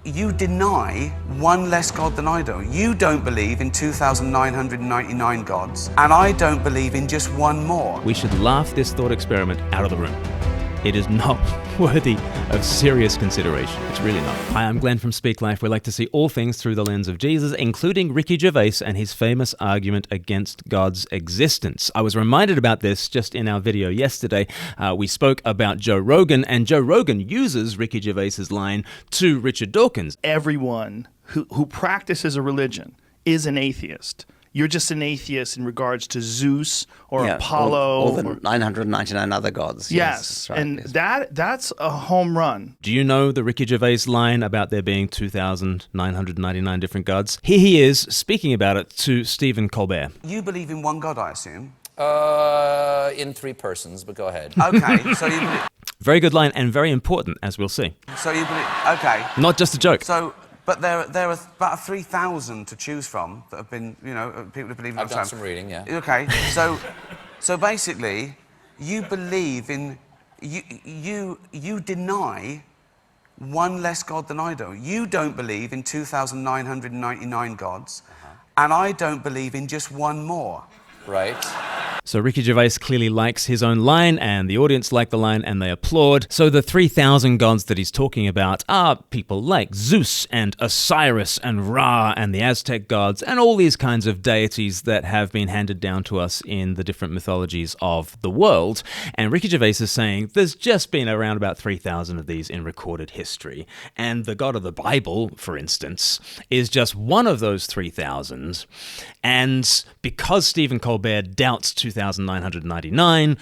You deny one less God than I do. You don't believe in 2,999 gods, and I don't believe in just one more. We should laugh this thought experiment out of the room. It is not worthy of serious consideration. It's really not. Hi, I'm Glenn from Speak Life. We like to see all things through the lens of Jesus, including Ricky Gervais and his famous argument against God's existence. I was reminded about this just in our video yesterday. We spoke about Joe Rogan, and Joe Rogan uses Ricky Gervais's line to Richard Dawkins. Everyone who practices a religion is an atheist. You're just an atheist in regards to Zeus or Apollo. Or the 999 other gods. Yes, that's right. and that's a home run. Do you know the Ricky Gervais line about there being 2,999 different gods? Here he is speaking about it to Stephen Colbert. You believe in one God, I assume? In three persons, but go ahead. Okay, so you believe... Very good line and very important, as we'll see. So you believe... Okay. Not just a joke. But there are about 3,000 to choose from that have been, people who believe in... I've done some reading, yeah. Okay, so basically, you believe in... You deny one less God than I do. You don't believe in 2,999 gods, and I don't believe in just one more. Right. So Ricky Gervais clearly likes his own line, and the audience like the line, and they applaud. So the 3,000 gods that he's talking about are people like Zeus and Osiris and Ra and the Aztec gods and all these kinds of deities that have been handed down to us in the different mythologies of the world. And Ricky Gervais is saying there's just been around about 3,000 of these in recorded history. And the God of the Bible, for instance, is just one of those 3,000. And because Stephen Colbert doubts 2,999,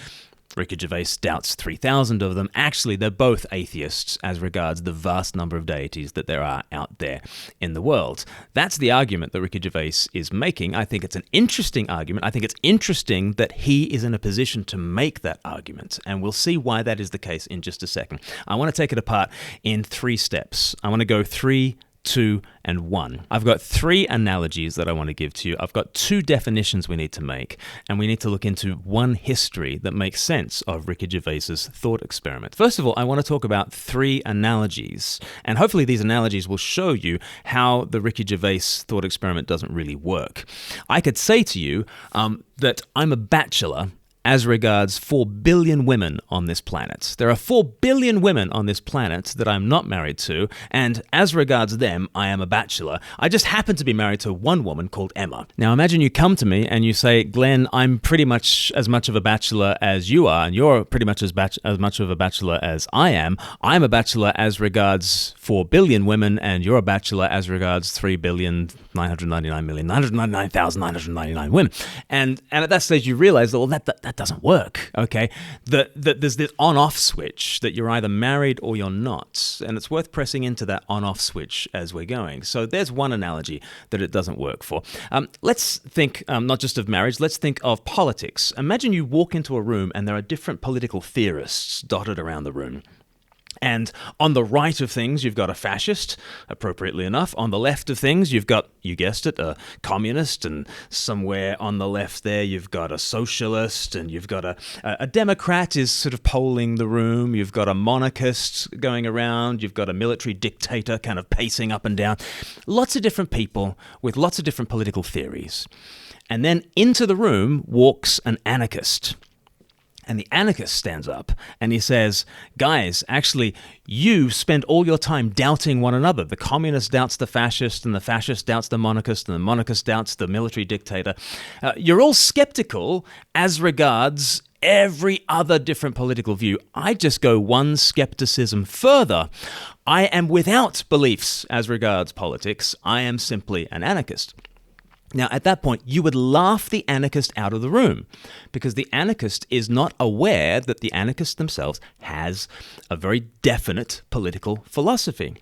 Ricky Gervais doubts 3,000 of them. Actually, they're both atheists as regards the vast number of deities that there are out there in the world. That's the argument that Ricky Gervais is making. I think it's an interesting argument. I think it's interesting that he is in a position to make that argument, and we'll see why that is the case in just a second. I want to take it apart in 3 steps. I want to go 3, 2, and 1. I've got 3 analogies that I want to give to you. I've got 2 definitions we need to make, and we need to look into 1 history that makes sense of Ricky Gervais's thought experiment. First of all, I want to talk about 3 analogies, and hopefully these analogies will show you how the Ricky Gervais thought experiment doesn't really work. I could say to you that I'm a bachelor as regards 4 billion women on this planet. There are 4 billion women on this planet that I'm not married to, and as regards them, I am a bachelor. I just happen to be married to one woman called Emma. Now imagine you come to me and you say, Glenn, I'm pretty much as much of a bachelor as you are, and you're pretty much as much of a bachelor as I am. I'm a bachelor as regards 4 billion women, and you're a bachelor as regards 3,999,999,999 women. And at that stage you realize, well, that doesn't work, okay? That there's this on-off switch that you're either married or you're not, and it's worth pressing into that on-off switch as we're going. So there's one analogy that it doesn't work for. Let's think not just of marriage, let's think of politics. Imagine you walk into a room and there are different political theorists dotted around the room. And on the right of things, you've got a fascist, appropriately enough. On the left of things, you've got, you guessed it, a communist. And somewhere on the left there, you've got a socialist. And you've got a Democrat is sort of polling the room. You've got a monarchist going around. You've got a military dictator kind of pacing up and down. Lots of different people with lots of different political theories. And then into the room walks an anarchist. And the anarchist stands up and he says, guys, actually, you spend all your time doubting one another. The communist doubts the fascist, and the fascist doubts the monarchist, and the monarchist doubts the military dictator. You're all skeptical as regards every other different political view. I just go one skepticism further. I am without beliefs as regards politics. I am simply an anarchist. Now, at that point, you would laugh the anarchist out of the room because the anarchist is not aware that the anarchist themselves has a very definite political philosophy.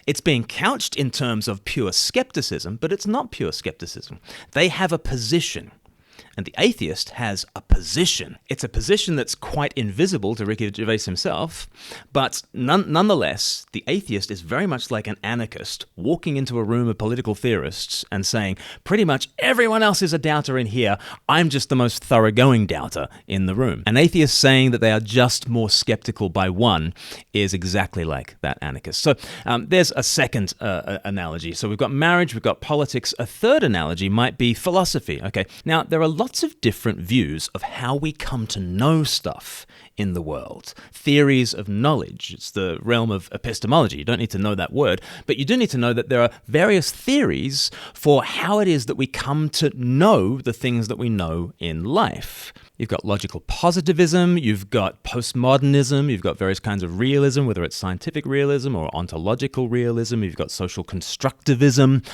It's being couched in terms of pure skepticism, but it's not pure skepticism. They have a position. And the atheist has a position. It's a position that's quite invisible to Ricky Gervais himself, but nonetheless, the atheist is very much like an anarchist walking into a room of political theorists and saying, pretty much everyone else is a doubter in here, I'm just the most thoroughgoing doubter in the room. An atheist saying that they are just more skeptical by one is exactly like that anarchist. So there's a second analogy. So we've got marriage, we've got politics. A third analogy might be philosophy. Okay, now there are lots of different views of how we come to know stuff in the world. Theories of knowledge. It's the realm of epistemology. You don't need to know that word, but you do need to know that there are various theories for how it is that we come to know the things that we know in life. You've got logical positivism, you've got postmodernism, you've got various kinds of realism, whether it's scientific realism or ontological realism, you've got social constructivism.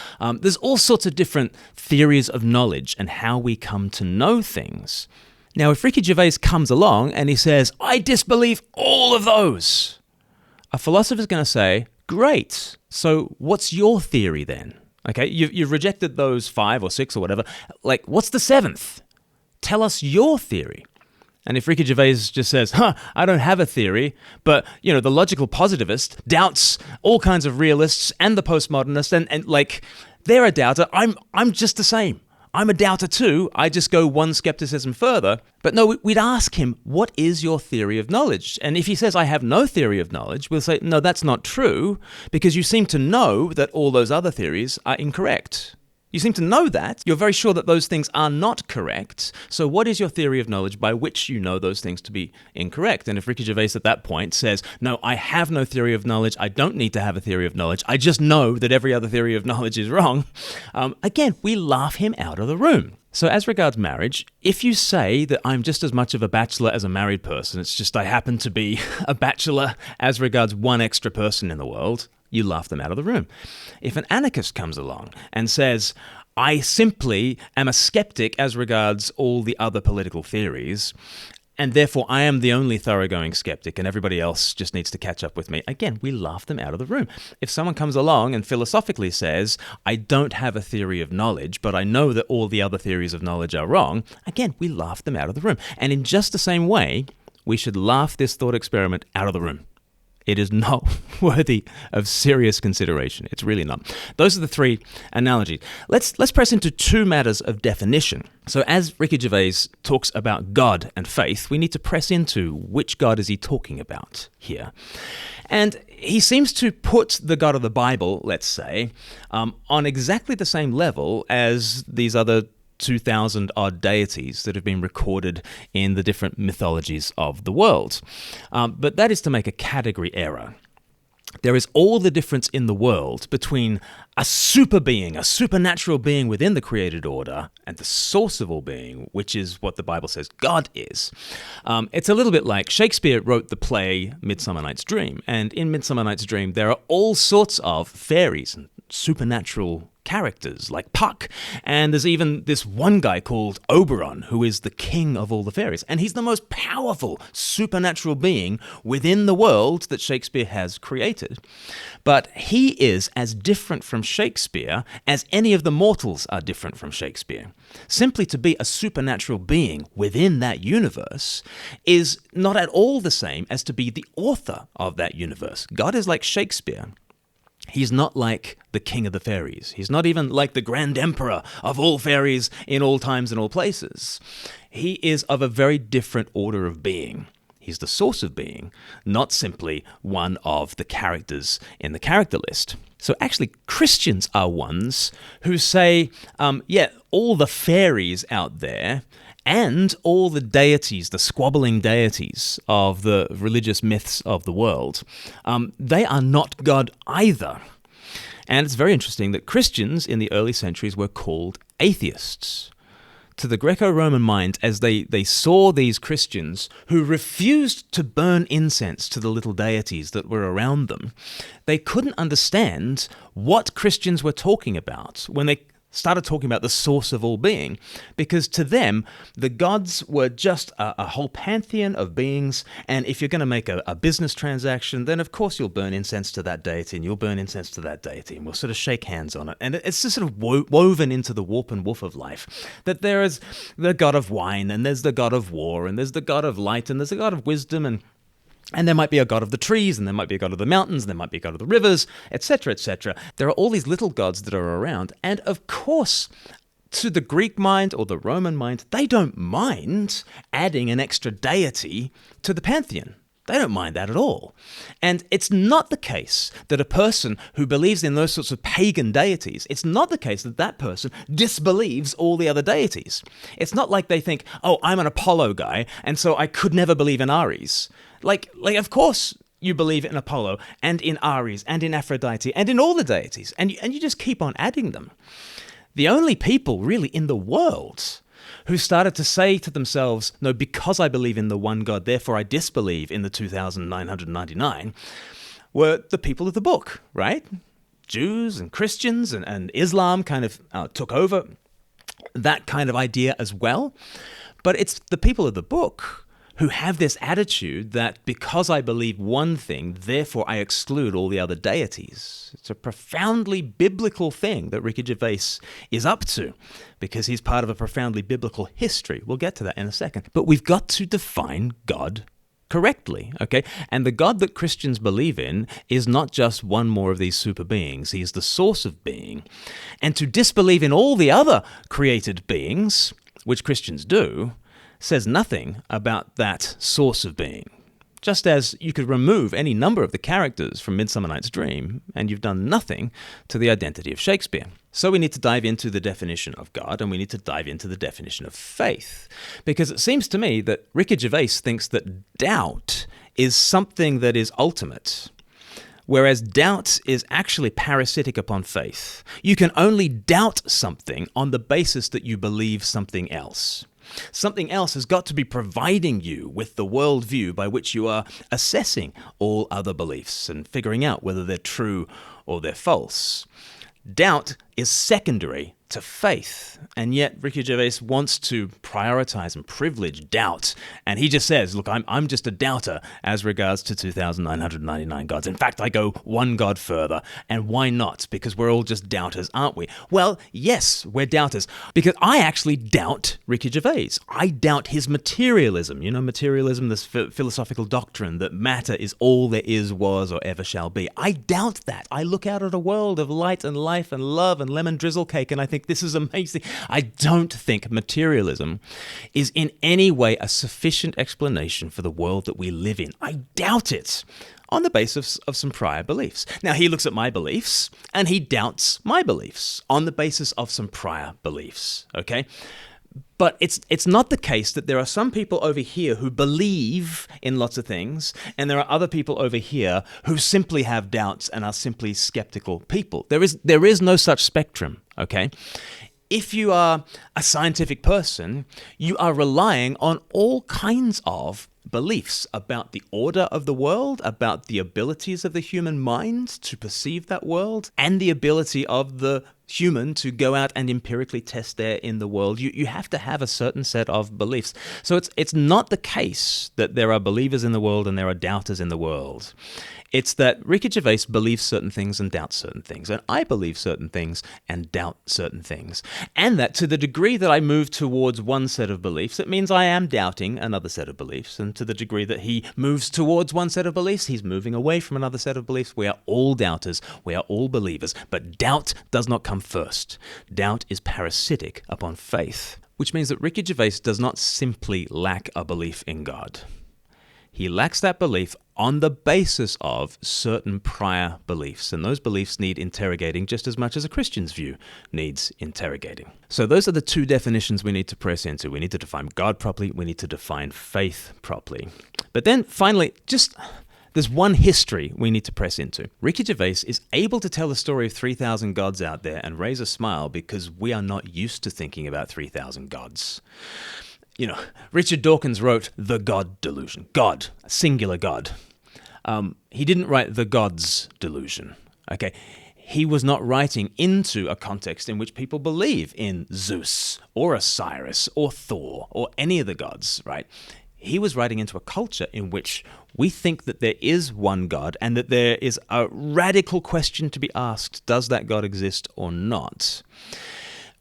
There's all sorts of different theories of knowledge and how we come to know things. Now, if Ricky Gervais comes along and he says, I disbelieve all of those, a philosopher's going to say, great, so what's your theory then? Okay, you've rejected those 5 or 6 or whatever. Like, what's the 7th? Tell us your theory. And if Ricky Gervais just says, I don't have a theory, but, the logical positivist doubts all kinds of realists and the postmodernist, and like, they're a doubter, I'm just the same. I'm a doubter too, I just go one skepticism further. But no, we'd ask him, what is your theory of knowledge? And if he says, I have no theory of knowledge, we'll say, no, that's not true, because you seem to know that all those other theories are incorrect. You seem to know that. You're very sure that those things are not correct. So what is your theory of knowledge by which you know those things to be incorrect? And if Ricky Gervais at that point says, no, I have no theory of knowledge, I don't need to have a theory of knowledge, I just know that every other theory of knowledge is wrong, again, we laugh him out of the room. So as regards marriage, if you say that I'm just as much of a bachelor as a married person, it's just I happen to be a bachelor as regards one extra person in the world, you laugh them out of the room. If an anarchist comes along and says, I simply am a skeptic as regards all the other political theories, and therefore I am the only thoroughgoing skeptic and everybody else just needs to catch up with me, again, we laugh them out of the room. If someone comes along and philosophically says, I don't have a theory of knowledge, but I know that all the other theories of knowledge are wrong, again, we laugh them out of the room. And in just the same way, we should laugh this thought experiment out of the room. It is not worthy of serious consideration. It's really not. Those are the 3 analogies. Let's press into 2 matters of definition. So as Ricky Gervais talks about God and faith, we need to press into which God is he talking about here. And he seems to put the God of the Bible, let's say, on exactly the same level as these other 2,000 odd deities that have been recorded in the different mythologies of the world. But that is to make a category error. There is all the difference in the world between a super being, a supernatural being within the created order, and the source of all being, which is what the Bible says God is. It's a little bit like Shakespeare wrote the play Midsummer Night's Dream, and in Midsummer Night's Dream there are all sorts of fairies and supernatural characters like Puck, and there's even this one guy called Oberon who is the king of all the fairies, and he's the most powerful supernatural being within the world that Shakespeare has created. But he is as different from Shakespeare as any of the mortals are different from Shakespeare. Simply to be a supernatural being within that universe is not at all the same as to be the author of that universe. God is like Shakespeare. He's not like the king of the fairies. He's not even like the grand emperor of all fairies in all times and all places. He is of a very different order of being. He's the source of being, not simply one of the characters in the character list. So actually, Christians are ones who say, all the fairies out there and all the deities, the squabbling deities of the religious myths of the world, they are not God either. And it's very interesting that Christians in the early centuries were called atheists. To the Greco-Roman mind, as they saw these Christians who refused to burn incense to the little deities that were around them, they couldn't understand what Christians were talking about when they started talking about the source of all being, because to them, the gods were just a whole pantheon of beings, and if you're going to make a business transaction, then of course you'll burn incense to that deity, and you'll burn incense to that deity, and we'll sort of shake hands on it. And it's just sort of woven into the warp and woof of life, that there is the god of wine, and there's the god of war, and there's the god of light, and there's the god of wisdom, and there might be a god of the trees, and there might be a god of the mountains, and there might be a god of the rivers, etc., etc. There are all these little gods that are around, and of course, to the Greek mind or the Roman mind, they don't mind adding an extra deity to the pantheon. They don't mind that at all. And it's not the case that a person who believes in those sorts of pagan deities, it's not the case that that person disbelieves all the other deities. It's not like they think, oh, I'm an Apollo guy, and so I could never believe in Ares. Like, of course you believe in Apollo and in Ares and in Aphrodite and in all the deities, and you just keep on adding them. The only people really in the world who started to say to themselves, no, because I believe in the one God, therefore I disbelieve in the 2,999, were the people of the book, right? Jews and Christians and Islam kind of took over that kind of idea as well. But it's the people of the book who have this attitude that because I believe one thing, therefore I exclude all the other deities. It's a profoundly biblical thing that Ricky Gervais is up to, because he's part of a profoundly biblical history. We'll get to that in a second. But we've got to define God correctly, okay? And the God that Christians believe in is not just one more of these super beings. He is the source of being. And to disbelieve in all the other created beings, which Christians do, says nothing about that source of being. Just as you could remove any number of the characters from Midsummer Night's Dream, and you've done nothing to the identity of Shakespeare. So we need to dive into the definition of God, and we need to dive into the definition of faith. Because it seems to me that Ricky Gervais thinks that doubt is something that is ultimate, whereas doubt is actually parasitic upon faith. You can only doubt something on the basis that you believe something else. Something else has got to be providing you with the worldview by which you are assessing all other beliefs and figuring out whether they're true or they're false. Doubt is secondary to faith, and yet Ricky Gervais wants to prioritize and privilege doubt, and he just says, look, I'm just a doubter as regards to 2,999 gods. In fact, I go one god further, and why not? Because we're all just doubters, aren't we? Well, yes, we're doubters, because I actually doubt Ricky Gervais. I doubt his materialism. You know, materialism, this philosophical doctrine that matter is all there is, was, or ever shall be. I doubt that. I look out at a world of light and life and love and lemon drizzle cake, and I think this is amazing. I don't think materialism is in any way a sufficient explanation for the world that we live in. I doubt it on the basis of some prior beliefs. Now, he looks at my beliefs and he doubts my beliefs on the basis of some prior beliefs, okay? But it's not the case that there are some people over here who believe in lots of things, and there are other people over here who simply have doubts and are simply skeptical people. There is no such spectrum, okay? If you are a scientific person, you are relying on all kinds of beliefs about the order of the world, about the abilities of the human mind to perceive that world, and the ability of the human to go out and empirically test there in the world. You have to have a certain set of beliefs. So it's not the case that there are believers in the world and there are doubters in the world. It's that Ricky Gervais believes certain things and doubts certain things, and I believe certain things and doubt certain things. And that to the degree that I move towards one set of beliefs, it means I am doubting another set of beliefs. And to the degree that he moves towards one set of beliefs, he's moving away from another set of beliefs. We are all doubters. We are all believers. But doubt does not come first. Doubt is parasitic upon faith, which means that Ricky Gervais does not simply lack a belief in God. He lacks that belief on the basis of certain prior beliefs, and those beliefs need interrogating just as much as a Christian's view needs interrogating. So those are the two definitions we need to press into. We need to define God properly, we need to define faith properly. But then finally, there's one history we need to press into. Ricky Gervais is able to tell the story of 3,000 gods out there and raise a smile because we are not used to thinking about 3,000 gods. You know, Richard Dawkins wrote The God Delusion. God, a singular God. He didn't write The God's Delusion. Okay, he was not writing into a context in which people believe in Zeus or Osiris or Thor or any of the gods, right? He was writing into a culture in which we think that there is one God and that there is a radical question to be asked: does that God exist or not?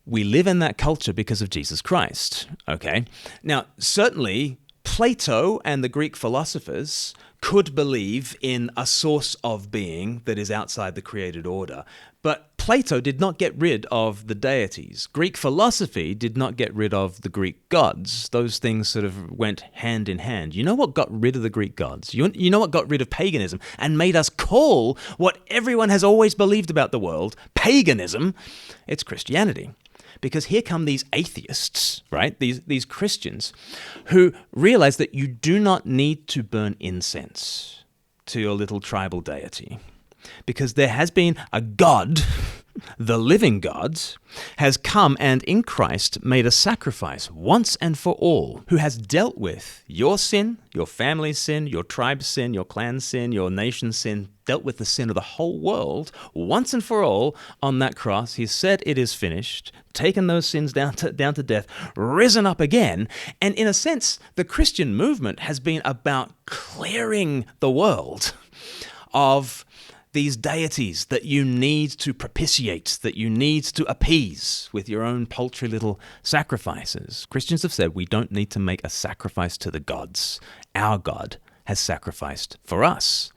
We live in that culture because of Jesus Christ, okay? Now, certainly, Plato and the Greek philosophers could believe in a source of being that is outside the created order. But Plato did not get rid of the deities. Greek philosophy did not get rid of the Greek gods. Those things sort of went hand in hand. You know what got rid of the Greek gods? You know what got rid of paganism and made us call what everyone has always believed about the world paganism? It's Christianity. Because here come these atheists, right? These Christians who realize that you do not need to burn incense to your little tribal deity. Because there has been a God, the living God, has come and in Christ made a sacrifice once and for all, who has dealt with your sin, your family's sin, your tribe's sin, your clan's sin, your nation's sin, dealt with the sin of the whole world once and for all on that cross. He said it is finished, taken those sins down to death, risen up again. And in a sense, the Christian movement has been about clearing the world of these deities that you need to propitiate, that you need to appease with your own paltry little sacrifices. Christians have said we don't need to make a sacrifice to the gods. Our God has sacrificed for us.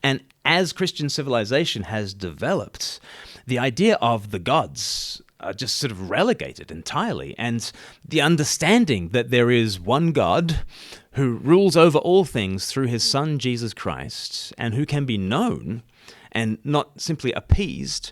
And as Christian civilization has developed, the idea of the gods are just sort of relegated entirely. And the understanding that there is one God who rules over all things through his Son, Jesus Christ, and who can be known and not simply appeased,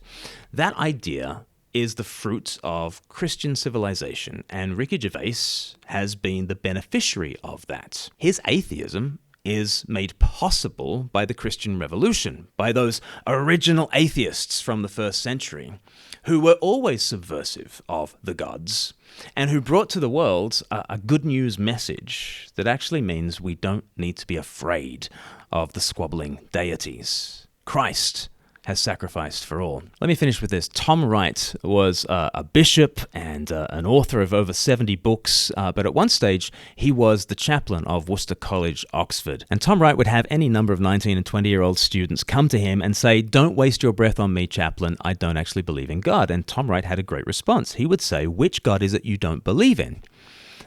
that idea is the fruit of Christian civilization, and Ricky Gervais has been the beneficiary of that. His atheism is made possible by the Christian Revolution, by those original atheists from the first century, who were always subversive of the gods, and who brought to the world a good news message that actually means we don't need to be afraid of the squabbling deities. Christ has sacrificed for all. Let me finish with this. Tom Wright was a bishop and an author of over 70 books, but at one stage he was the chaplain of Worcester College, Oxford. And Tom Wright would have any number of 19 and 20-year-old students come to him and say, "Don't waste your breath on me, chaplain. I don't actually believe in God." And Tom Wright had a great response. He would say, "Which God is it you don't believe in?"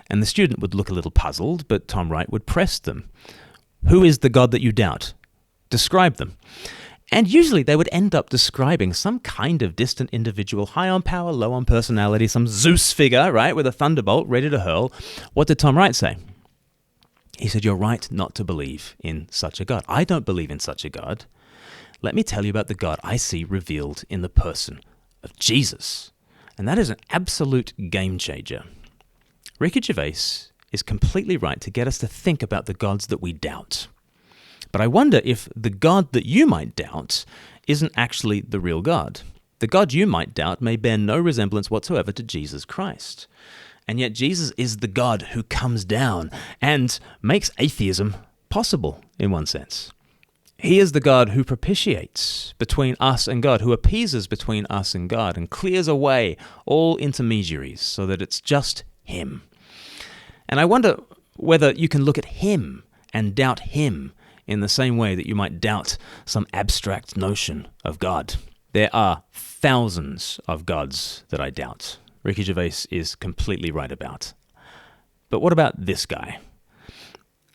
And the student would look a little puzzled, but Tom Wright would press them. "Who is the God that you doubt? Describe them." And usually they would end up describing some kind of distant individual, high on power, low on personality, some Zeus figure, right, with a thunderbolt ready to hurl. What did Tom Wright say? He said, "You're right not to believe in such a God. I don't believe in such a God. Let me tell you about the God I see revealed in the person of Jesus." And that is an absolute game changer. Ricky Gervais is completely right to get us to think about the gods that we doubt. But I wonder if the God that you might doubt isn't actually the real God. The God you might doubt may bear no resemblance whatsoever to Jesus Christ. And yet Jesus is the God who comes down and makes atheism possible, in one sense. He is the God who propitiates between us and God, who appeases between us and God, and clears away all intermediaries so that it's just him. And I wonder whether you can look at him and doubt him in the same way that you might doubt some abstract notion of God. There are thousands of gods that I doubt. Ricky Gervais is completely right about. But what about this guy?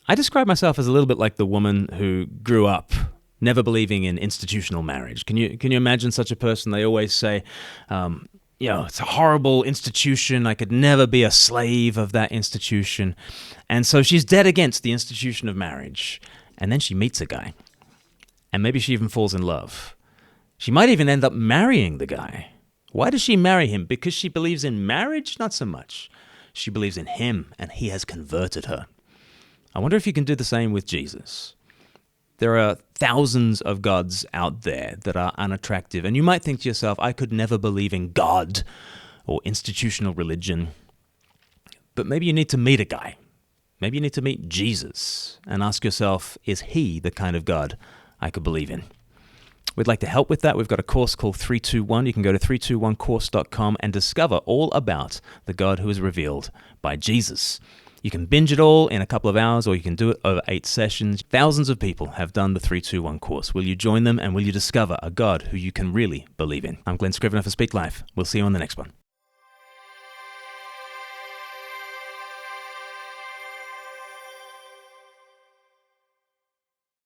I describe myself as a little bit like the woman who grew up never believing in institutional marriage. Can you imagine such a person? They always say, it's a horrible institution. I could never be a slave of that institution. And so she's dead against the institution of marriage. And then she meets a guy. And maybe she even falls in love. She might even end up marrying the guy. Why does she marry him? Because she believes in marriage? Not so much. She believes in him, and he has converted her. I wonder if you can do the same with Jesus. There are thousands of gods out there that are unattractive, and you might think to yourself, I could never believe in God or institutional religion. But maybe you need to meet a guy. Maybe you need to meet Jesus and ask yourself, is he the kind of God I could believe in? We'd like to help with that. We've got a course called 321. You can go to 321course.com and discover all about the God who is revealed by Jesus. You can binge it all in a couple of hours, or you can do it over 8 sessions. Thousands of people have done the 321 course. Will you join them, and will you discover a God who you can really believe in? I'm Glen Scrivener for Speak Life. We'll see you on the next one.